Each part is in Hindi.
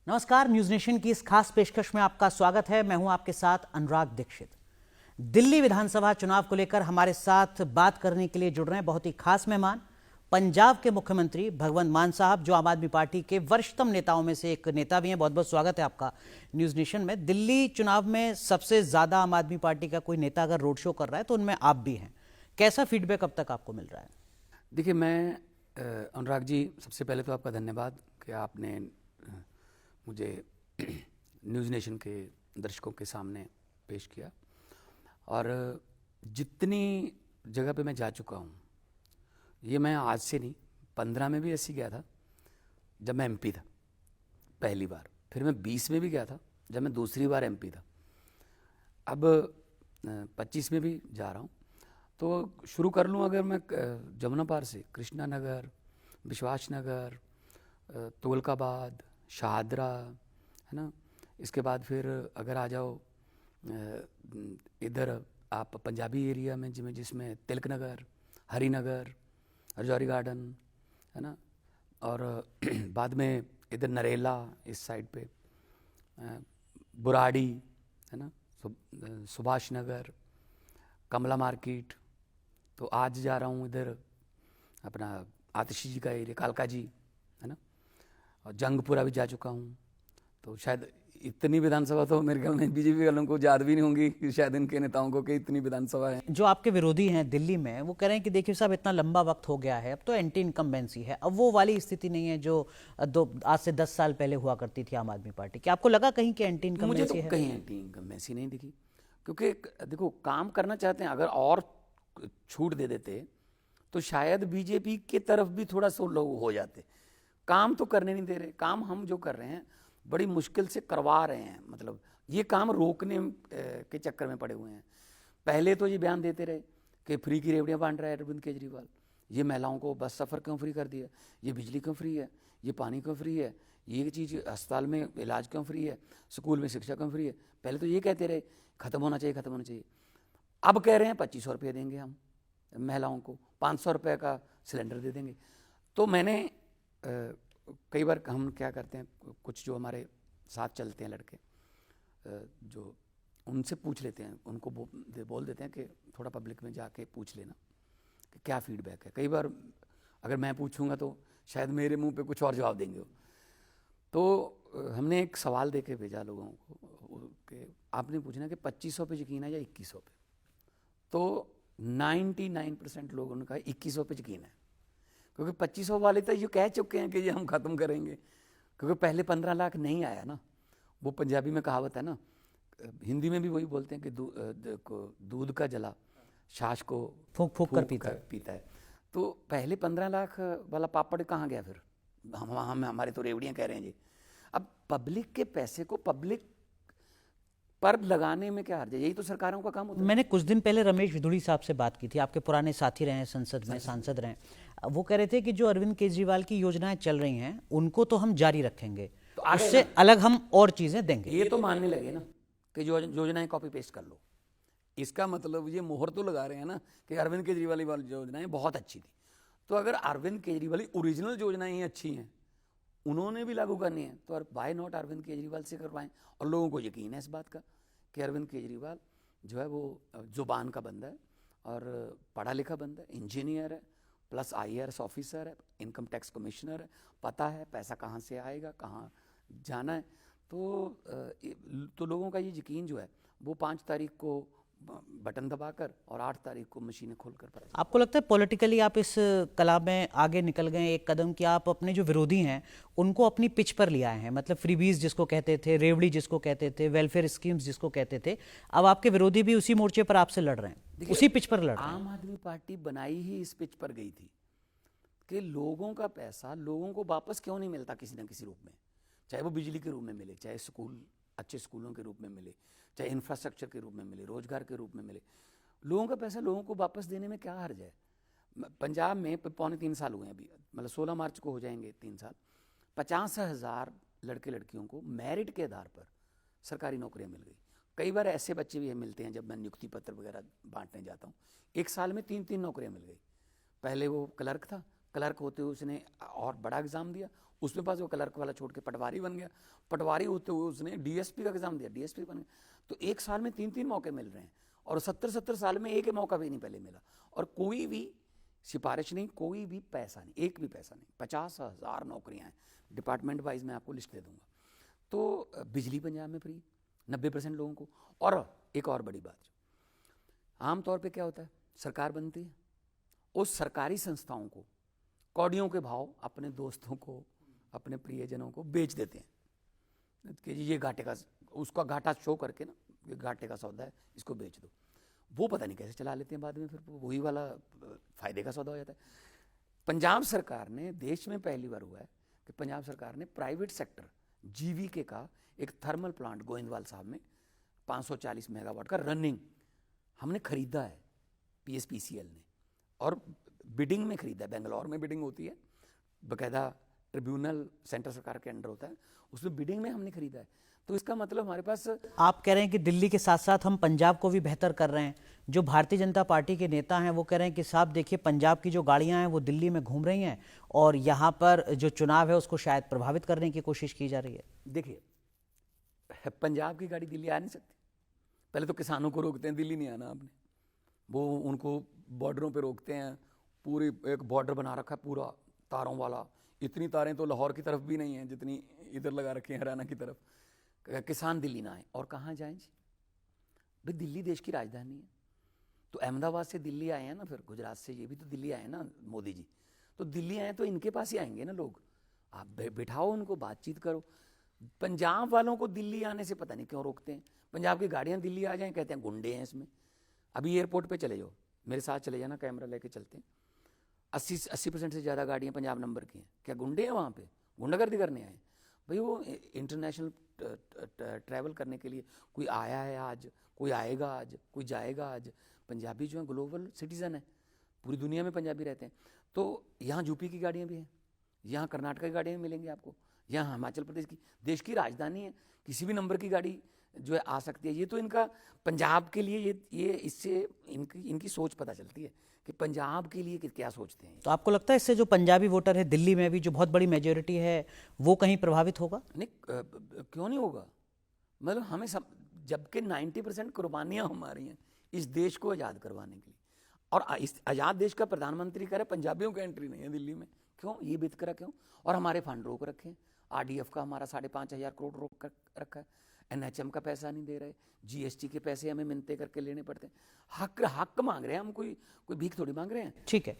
नमस्कार, न्यूज नेशन की इस खास पेशकश में आपका स्वागत है। मैं हूं आपके साथ अनुराग दीक्षित। दिल्ली विधानसभा चुनाव को लेकर हमारे साथ बात करने के लिए जुड़ रहे हैं बहुत ही खास मेहमान, पंजाब के मुख्यमंत्री भगवंत मान साहब, जो आम आदमी पार्टी के वरिष्ठतम नेताओं में से एक नेता भी हैं। बहुत बहुत स्वागत है आपका न्यूज नेशन में। दिल्ली चुनाव में सबसे ज्यादा आम आदमी पार्टी का कोई नेता अगर रोड शो कर रहा है तो उनमें आप भी हैं। कैसा फीडबैक अब तक आपको मिल रहा है? देखिए, मैं अनुराग जी, सबसे पहले तो आपका धन्यवाद कि आपने मुझे न्यूज़ नेशन के दर्शकों के सामने पेश किया। और जितनी जगह पे मैं जा चुका हूँ, ये मैं आज से नहीं, 15 में भी ऐसी गया था जब मैं एमपी था पहली बार, फिर मैं 20 में भी गया था जब मैं दूसरी बार एमपी था, अब 25 में भी जा रहा हूँ। तो शुरू कर लूँ अगर मैं जमुना पार से, कृष्णा नगर, विश्वास नगर, तुगलकाबाद, शाहदरा, है ना। इसके बाद फिर अगर आ जाओ इधर आप पंजाबी एरिया में, जिसमें तिलक नगर, हरिनगर, रजौरी गार्डन, है ना। और बाद में इधर नरेला इस साइड पे, बुराड़ी, है ना, सुभाष नगर, कमला मार्केट। तो आज जा रहा हूँ इधर अपना आतिशी जी का एरिया, कालका जी, है ना। और जंगपुरा भी जा चुका हूँ। तो शायद इतनी विधानसभा तो मेरे ख्याल में बीजेपी वालों को याद भी नहीं होंगी, शायद इनके नेताओं को, कि इतनी विधानसभा है। जो आपके विरोधी हैं दिल्ली में, वो कह रहे हैं कि देखिए साहब, इतना लंबा वक्त हो गया है, अब तो एंटी इनकम्बेंसी है। अब वो वाली स्थिति नहीं है जो आज से 10 साल पहले हुआ करती थी आम आदमी पार्टी की। आपको लगा कहीं कि एंटी मुझे इनकम्बेंसी तो है? कहीं एंटी इनकम्बेंसी नहीं दिखी, क्योंकि देखो, काम करना चाहते हैं, अगर और छूट दे देते तो शायद बीजेपी की तरफ भी थोड़ा सा लोग हो जाते। काम तो करने नहीं दे रहे। काम हम जो कर रहे हैं बड़ी मुश्किल से करवा रहे हैं, मतलब ये काम रोकने के चक्कर में पड़े हुए हैं। पहले तो ये बयान देते रहे कि फ्री की रेवड़ियाँ बांट रहा है अरविंद केजरीवाल, ये महिलाओं को बस सफ़र क्यों फ्री कर दिया, ये बिजली क्यों फ्री है, ये पानी क्यों फ्री है, ये चीज़ अस्पताल में इलाज क्यों फ्री है, स्कूल में शिक्षा क्यों फ्री है। पहले तो ये कहते रहे ख़त्म होना चाहिए, ख़त्म होना चाहिए। अब कह रहे हैं 2500 रुपये देंगे हम महिलाओं को, 500 रुपये का सिलेंडर दे देंगे। तो मैंने कई बार हम क्या करते हैं, कुछ जो हमारे साथ चलते हैं लड़के, जो उनसे पूछ लेते हैं, उनको बोल देते हैं कि थोड़ा पब्लिक में जाके पूछ लेना कि क्या फीडबैक है। कई बार अगर मैं पूछूंगा तो शायद मेरे मुंह पे कुछ और जवाब देंगे वो। तो हमने एक सवाल दे के भेजा लोगों को कि आपने पूछना कि 2500 पे यकीन है या 2100 पे। तो 99% लोगों ने कहा 2100 पे यकीन है, क्योंकि 2500 वाले तो ये कह चुके हैं कि ये हम ख़त्म करेंगे, क्योंकि पहले 15 लाख नहीं आया ना। वो पंजाबी में कहावत है ना, हिंदी में भी वही बोलते हैं कि दूध का जला छाछ को फूंक फूंक कर पीता है। तो पहले 15 लाख वाला पापड़ कहाँ गया फिर? हम हमारे तो रेवड़ियाँ कह रहे हैं जी। अब पब्लिक के पैसे को पब्लिक पर लगाने में क्या हर्ज है? यही तो सरकारों का काम होता है। मैंने कुछ दिन पहले रमेश विधुड़ी साहब से बात की थी, आपके पुराने साथी रहे हैं, संसद में सांसद रहे। वो कह रहे थे कि जो अरविंद केजरीवाल की योजनाएं चल रही हैं उनको तो हम जारी रखेंगे, तो उससे अलग हम और चीजें देंगे। ये तो मानने लगे ना कि जो योजनाएं कॉपी पेस्ट कर लो। इसका मतलब ये मोहर तो लगा रहे हैं ना कि अरविंद केजरीवाल वाली योजनाएं बहुत अच्छी थी। तो अगर अरविंद केजरीवाल ओरिजिनल योजनाएं ही अच्छी हैं, उन्होंने भी लागू करनी है, तो वाई नॉट अरविंद केजरीवाल से करवाएं। और लोगों को यकीन है इस बात का कि अरविंद केजरीवाल जो है वो जुबान का बंदा है और पढ़ा लिखा बंदा है, इंजीनियर है, प्लस IAS ऑफिसर है, इनकम टैक्स कमिश्नर है, पता है पैसा कहाँ से आएगा, कहाँ जाना है। तो लोगों का ये यकीन जो है वो 5 तारीख को बटन दबाकर और 8 तारीख को मशीनें खोलकर पड़ा। आपको लगता है पॉलिटिकली आप इस कला में आगे निकल गए एक कदम, कि आप अपने जो विरोधी हैं उनको अपनी पिच पर ले आए हैं? मतलब फ्रीबीज जिसको कहते थे, रेवड़ी जिसको कहते थे, वेलफेयर स्कीम्स जिसको कहते थे, अब आपके विरोधी भी उसी मोर्चे पर आपसे लड़ रहे हैं, उसी पिच पर लड़ रहे हैं। आम आदमी पार्टी बनाई ही इस पिच पर गई थी कि लोगों का पैसा लोगों को वापस क्यों नहीं मिलता किसी न किसी रूप में, चाहे वो बिजली के रूप में मिले, चाहे स्कूल अच्छे स्कूलों के रूप में मिले, चाहे इंफ्रास्ट्रक्चर के रूप में मिले, रोजगार के रूप में मिले। लोगों का पैसा लोगों को वापस देने में क्या हर्ज है? पंजाब में 2.25 साल हुए हैं अभी, मतलब 16 मार्च को हो जाएंगे 3 साल। 50,000 लड़के लड़कियों को मेरिट के आधार पर सरकारी नौकरियां मिल गई। कई बार ऐसे बच्चे भी मिलते हैं जब मैं नियुक्ति पत्र वगैरह बांटने जाता हूँ, एक साल में 3-3 नौकरियां मिल गई। पहले वो क्लर्क था, क्लर्क होते हुए उसने और बड़ा एग्जाम दिया, उसमें पास वो क्लर्क वाला छोड़ के पटवारी बन गया, पटवारी होते हुए उसने डीएसपी का एग्जाम दिया, डीएसपी बन गया। तो एक साल में 3-3 मौके मिल रहे हैं, और 70-70 साल में एक मौका भी नहीं पहले मिला, और कोई भी सिफारिश नहीं, कोई भी पैसा नहीं, एक भी पैसा नहीं। 50,000 नौकरियां हैं, डिपार्टमेंट वाइज मैं आपको लिस्ट दे दूंगा। तो बिजली पंजाब में फ्री 90% लोगों को। और एक और बड़ी बात, आमतौर पे क्या होता है, सरकार बनती है, उस सरकारी संस्थाओं को कौड़ियों के भाव अपने दोस्तों को, अपने प्रियजनों को बेच देते हैं कि ये घाटे का, उसका घाटा शो करके ना, ये घाटे का सौदा है, इसको बेच दो। वो पता नहीं कैसे चला लेते हैं बाद में, फिर वही वाला फायदे का सौदा हो जाता है। पंजाब सरकार ने, देश में पहली बार हुआ है कि पंजाब सरकार ने प्राइवेट सेक्टर जीवीके का एक थर्मल प्लांट गोविंदवाल साहब में 540 मेगावाट का रनिंग हमने खरीदा है, पीएसपीसीएल ने, और बिडिंग में खरीदा है। बेंगलोर में बिडिंग होती है, बाकायदा ट्रिब्यूनल सेंटर सरकार के अंडर होता है, उसमें बिडिंग में हमने खरीदा है। तो इसका मतलब हमारे पास, आप कह रहे हैं कि दिल्ली के साथ साथ हम पंजाब को भी बेहतर कर रहे हैं। जो भारतीय जनता पार्टी के नेता हैं वो कह रहे हैं कि साहब देखिए, पंजाब की जो गाड़ियां हैं वो दिल्ली में घूम रही हैं और यहाँ पर जो चुनाव है उसको शायद प्रभावित करने की कोशिश की जा रही है। देखिए, पंजाब की गाड़ी दिल्ली आ नहीं सकती। पहले तो किसानों को रोकते हैं, दिल्ली नहीं आना आपने, वो उनको बॉर्डरों पे रोकते हैं, पूरी एक बॉर्डर बना रखा है पूरा तारों वाला। इतनी तारें तो लाहौर की तरफ भी नहीं है जितनी इधर लगा रखी है हरियाणा की तरफ। किसान दिल्ली ना आए, और कहाँ जाएं जी? भाई दिल्ली देश की राजधानी है, तो अहमदाबाद से दिल्ली आए हैं ना, फिर गुजरात से ये भी तो दिल्ली आए ना मोदी जी, तो दिल्ली आए तो इनके पास ही आएंगे ना लोग। आप बिठाओ उनको, बातचीत करो। पंजाब वालों को दिल्ली आने से पता नहीं क्यों रोकते हैं। पंजाब की गाड़ियां दिल्ली आ जाएं, कहते हैं गुंडे हैं इसमें। अभी एयरपोर्ट पे चले जाओ, मेरे साथ चले जाना, कैमरा लेके चलते हैं। 80% से ज़्यादा गाड़ियां पंजाब नंबर की हैं। क्या गुंडे हैं वहाँ पे? गुंडागर्दी करने आए भाई? वो इंटरनेशनल ट्रैवल करने के लिए कोई आया है आज, कोई आएगा आज, कोई जाएगा आज। पंजाबी जो है ग्लोबल सिटीज़न है, पूरी दुनिया में पंजाबी रहते हैं। तो यहाँ यूपी की गाड़ियाँ भी हैं, यहाँ कर्नाटक की गाड़ियाँ भी मिलेंगी आपको, यहाँ हिमाचल प्रदेश की, देश की राजधानी है, किसी भी नंबर की गाड़ी जो है आ सकती है। ये तो इनका पंजाब के लिए, ये इससे इनकी सोच पता चलती है कि पंजाब के लिए क्या सोचते हैं। तो आपको लगता है इससे जो पंजाबी वोटर है दिल्ली में भी, जो बहुत बड़ी मेजोरिटी है, वो कहीं प्रभावित होगा? नहीं, क्यों नहीं होगा? मतलब हमें सब, जबकि 90% कुर्बानियाँ हमारी हैं इस देश को आज़ाद करवाने के लिए, और इस आज़ाद देश का प्रधानमंत्री कह रहे पंजाबियों की एंट्री नहीं है दिल्ली में। क्यों ये बेतकरा क्यों? और हमारे फंड रोक रखे हैं, आरडीएफ का हमारा 5,500 करोड़ रोक रखा है, एनएचएम का पैसा नहीं दे रहे, जीएसटी के पैसे हमें मिन्नतें करके लेने पड़ते हैं। हक मांग रहे हैं हम, कोई भीख थोड़ी मांग रहे हैं। ठीक है,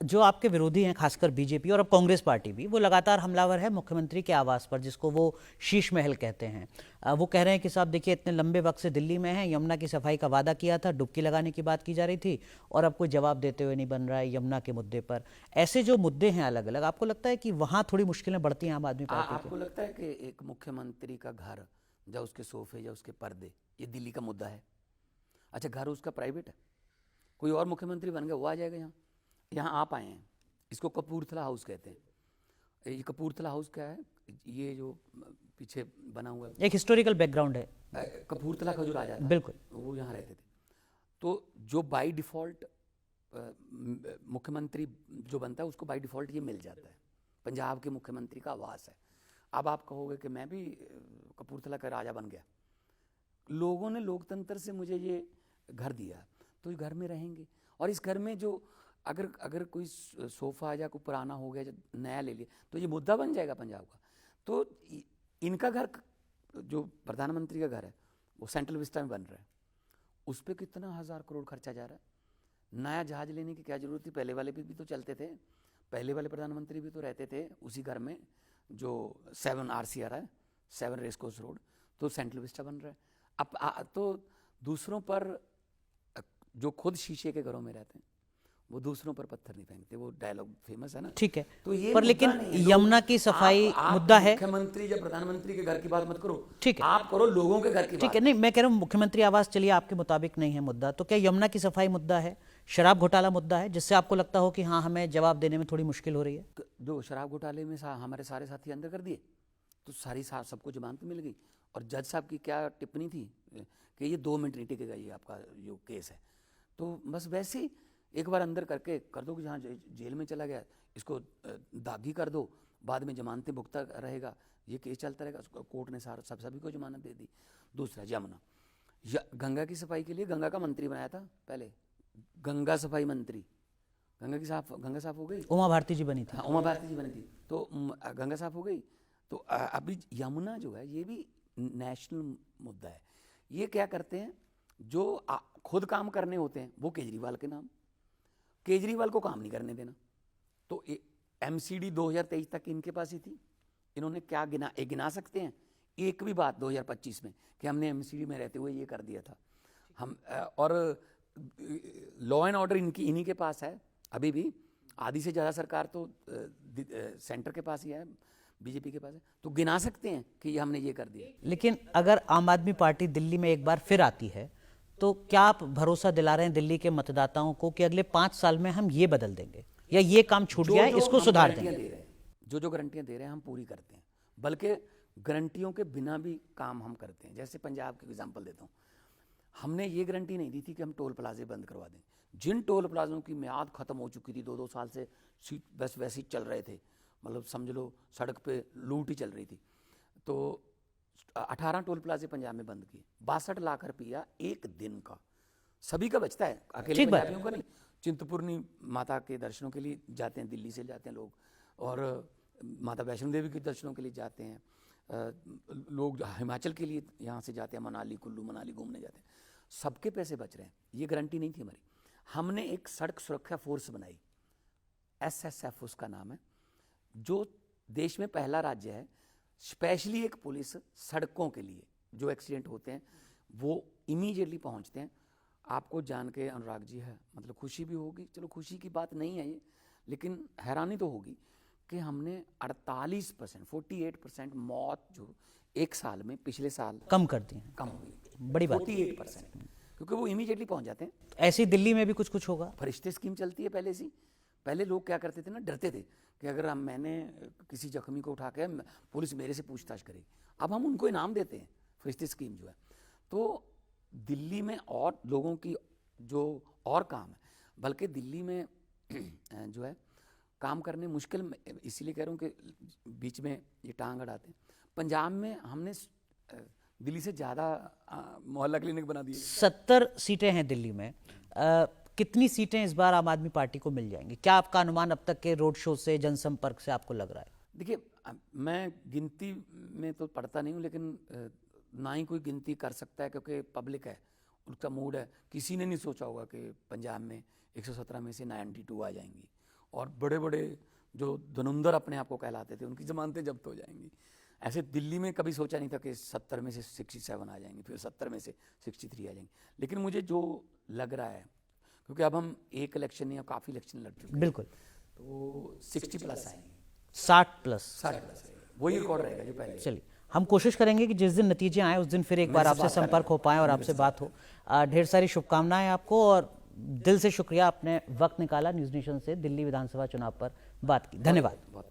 जो आपके विरोधी हैं, खासकर बीजेपी और अब कांग्रेस पार्टी भी, वो लगातार हमलावर है मुख्यमंत्री के आवास पर, जिसको वो शीश महल कहते हैं। वो कह रहे हैं कि साहब देखिए, इतने लंबे वक्त से दिल्ली में हैं, यमुना की सफाई का वादा किया था, डुबकी लगाने की बात की जा रही थी, और अब कोई जवाब देते हुए नहीं बन रहा है यमुना के मुद्दे पर। ऐसे जो मुद्दे हैं अलग अलग, आपको लगता है कि वहाँ थोड़ी मुश्किलें बढ़ती हैं आम आदमी पार्टी आपको लगता है कि एक मुख्यमंत्री का घर, या उसके सोफे, या उसके पर्दे, ये दिल्ली का मुद्दा है? अच्छा, घर उसका प्राइवेट है, कोई और मुख्यमंत्री बन गया, वो आ जाएगा यहाँ आप आए हैं, इसको कपूरथला हाउस कहते हैं। ये कपूरथला हाउस क्या है? ये जो पीछे बना हुआ है, एक हिस्टोरिकल बैकग्राउंड है, कपूरथला का जो राजा था, बिल्कुल, वो यहाँ रहते थे। तो जो बाय डिफ़ॉल्ट मुख्यमंत्री जो बनता है, उसको बाय डिफ़ॉल्ट ये मिल जाता है, पंजाब के मुख्यमंत्री का आवास है। अब आप कहोगे कि मैं भी कपूरथला का राजा बन गया, लोगों ने लोकतंत्र से मुझे ये घर दिया, तो इस घर में रहेंगे, और इस घर में जो अगर कोई सोफ़ा या कोई पुराना हो गया, नया ले लिया, तो ये मुद्दा बन जाएगा पंजाब का। तो इनका घर, जो प्रधानमंत्री का घर है, वो सेंट्रल विस्टा में बन रहा है, उस पर कितना 1,000 करोड़ खर्चा जा रहा है। नया जहाज लेने की क्या जरूरत थी? पहले वाले भी तो चलते थे, पहले वाले प्रधानमंत्री भी तो रहते थे उसी घर में, जो 7 RCR है, 7 रेसकोर्स रोड, तो सेंट्रल विस्टा बन रहा है। अब तो दूसरों पर, जो खुद शीशे के घरों में रहते हैं, वो दूसरों पर पत्थर नहीं फेंकते, वो डायलॉग फेमस है ना। ठीक है, तो ये पर लेकिन यमुना की सफाई मुद्दा है। मुख्यमंत्री या प्रधानमंत्री के घर की बात मत करो, ठीक है, आप करो लोगों के घर की बात। ठीक है, नहीं मैं कह रहा हूँ मुख्यमंत्री आवास चलिए आपके मुताबिक नहीं है मुद्दा, तो क्या यमुना की सफाई मुद्दा है, शराब घोटाला मुद्दा है, जिससे आपको लगता हो कि हाँ हमें जवाब देने में थोड़ी मुश्किल हो रही है? जो शराब घोटाले में हमारे सारे साथी अंदर कर दिए, तो सबको जमानत मिल गई, और जज साहब की क्या टिप्पणी थी कि ये 2 मिनट नहीं टिकेगा, ये आपका जो केस है। तो बस वैसे एक बार अंदर करके कर दो कि जहाँ जेल में चला गया इसको दागी कर दो, बाद में जमानतें भुगता रहेगा, ये केस चलता रहेगा। कोर्ट ने सभी को जमानत दे दी। दूसरा, यमुना, गंगा की सफाई के लिए गंगा का मंत्री बनाया था पहले, गंगा सफाई मंत्री। गंगा साफ हो गई, उमा भारती जी बनी थी। हाँ, उमा भारती जी बनी थी, तो गंगा साफ हो गई। तो अभी यमुना जो है ये भी नेशनल मुद्दा है। ये क्या करते हैं, जो खुद काम करने होते हैं वो केजरीवाल के नाम, केजरीवाल को काम नहीं करने देना। तो MCD 2023 तक इनके पास ही थी। इन्होंने क्या गिना सकते हैं एक भी बात 2025 में कि हमने MCD में रहते हुए ये कर दिया था हम? और लॉ एंड ऑर्डर इन्हीं के पास है अभी भी। आधी से ज़्यादा सरकार तो सेंटर के पास ही है, बीजेपी के पास है। तो गिना सकते हैं कि ये हमने ये कर दिया। लेकिन अगर आम आदमी पार्टी दिल्ली में एक बार फिर आती है तो क्या आप भरोसा दिला रहे हैं दिल्ली के मतदाताओं को कि अगले 5 साल में हम ये बदल देंगे, या ये काम छूट गया है इसको सुधार देंगे? जो गारंटियां दे रहे हैं हम पूरी करते हैं, बल्कि गारंटियों के बिना भी काम हम करते हैं। जैसे पंजाब की एग्जांपल देता हूँ, हमने ये गारंटी नहीं दी थी कि हम टोल प्लाजे बंद करवा दें। जिन टोल प्लाजों की म्याद खत्म हो चुकी थी, 2-2 साल से बस वैसे ही चल रहे थे, मतलब समझ लो सड़क पे लूट ही चल रही थी, तो 18 टोल प्लाजे पंजाब में बंद किए। 62 लाख रुपया एक दिन का, सभी का बचता है, अकेले पंजाबियों का नहीं। चिंतपूर्णी माता के दर्शनों के लिए जाते हैं, दिल्ली से जाते हैं लोग, और माता वैष्णो देवी के दर्शनों के लिए जाते हैं लोग, हिमाचल के लिए यहाँ से जाते हैं, मनाली, कुल्लू मनाली घूमने जाते हैं। सबके पैसे बच रहे हैं। ये गारंटी नहीं थी हमारी। हमने एक सड़क सुरक्षा फोर्स बनाई, SSF उसका नाम है, जो देश में पहला राज्य है स्पेशली एक पुलिस सड़कों के लिए। जो एक्सीडेंट होते हैं वो इमीडिएटली पहुंचते हैं। आपको जान के अनुराग जी है, मतलब खुशी भी होगी, चलो खुशी की बात नहीं है ये, लेकिन हैरानी तो होगी कि हमने 48% मौत जो एक साल में, पिछले साल कम कर दी है। कम हुई, बड़ी बात। 48%, क्योंकि वो इमीडिएटली पहुंच जाते हैं। ऐसी दिल्ली में भी कुछ होगा। फरिश्ते स्कीम चलती है पहले से। पहले लोग क्या करते थे ना, डरते थे कि अगर मैंने किसी जख्मी को उठा के पुलिस मेरे से पूछताछ करेगी। अब हम उनको इनाम देते हैं, फरिश्ते स्कीम जो है। तो दिल्ली में और लोगों की जो और काम है, बल्कि दिल्ली में जो है काम करने मुश्किल, इसीलिए कह रहा हूँ कि बीच में ये टांग अड़ाते हैं। पंजाब में हमने दिल्ली से ज़्यादा मोहल्ला क्लिनिक बना दिए। 70 सीटें हैं दिल्ली में। कितनी सीटें इस बार आम आदमी पार्टी को मिल जाएंगी? क्या आपका अनुमान अब तक के रोड शो से, जनसंपर्क से आपको लग रहा है? देखिए, मैं गिनती में तो पढ़ता नहीं हूँ, लेकिन ना ही कोई गिनती कर सकता है, क्योंकि पब्लिक है, उनका मूड है। किसी ने नहीं सोचा होगा कि पंजाब में 117 में से 92 आ जाएंगी, और बड़े बड़े जो धुरंधर अपने आप को कहलाते थे उनकी जमानतें जब्त हो जाएंगी। ऐसे दिल्ली में कभी सोचा नहीं था कि 70 में से 67 आ जाएंगे, फिर 70 में से 63 आ जाएंगे। लेकिन मुझे जो लग रहा है, क्योंकि अब हम एक इलेक्शन नहीं, काफ़ी इलेक्शन लड़ चुके हैं, बिल्कुल, तो 60+ आएंगे, 60+। वही रिकॉर्ड रहेगा जो पहले। चलिए, हम कोशिश करेंगे कि जिस दिन नतीजे आए उस दिन फिर एक बार आपसे संपर्क हो पाए और आपसे बात हो। ढेर सारी शुभकामनाएं आपको, और दिल से शुक्रिया, आपने वक्त निकाला न्यूज़ नेशन से दिल्ली विधानसभा चुनाव पर बात की। धन्यवाद।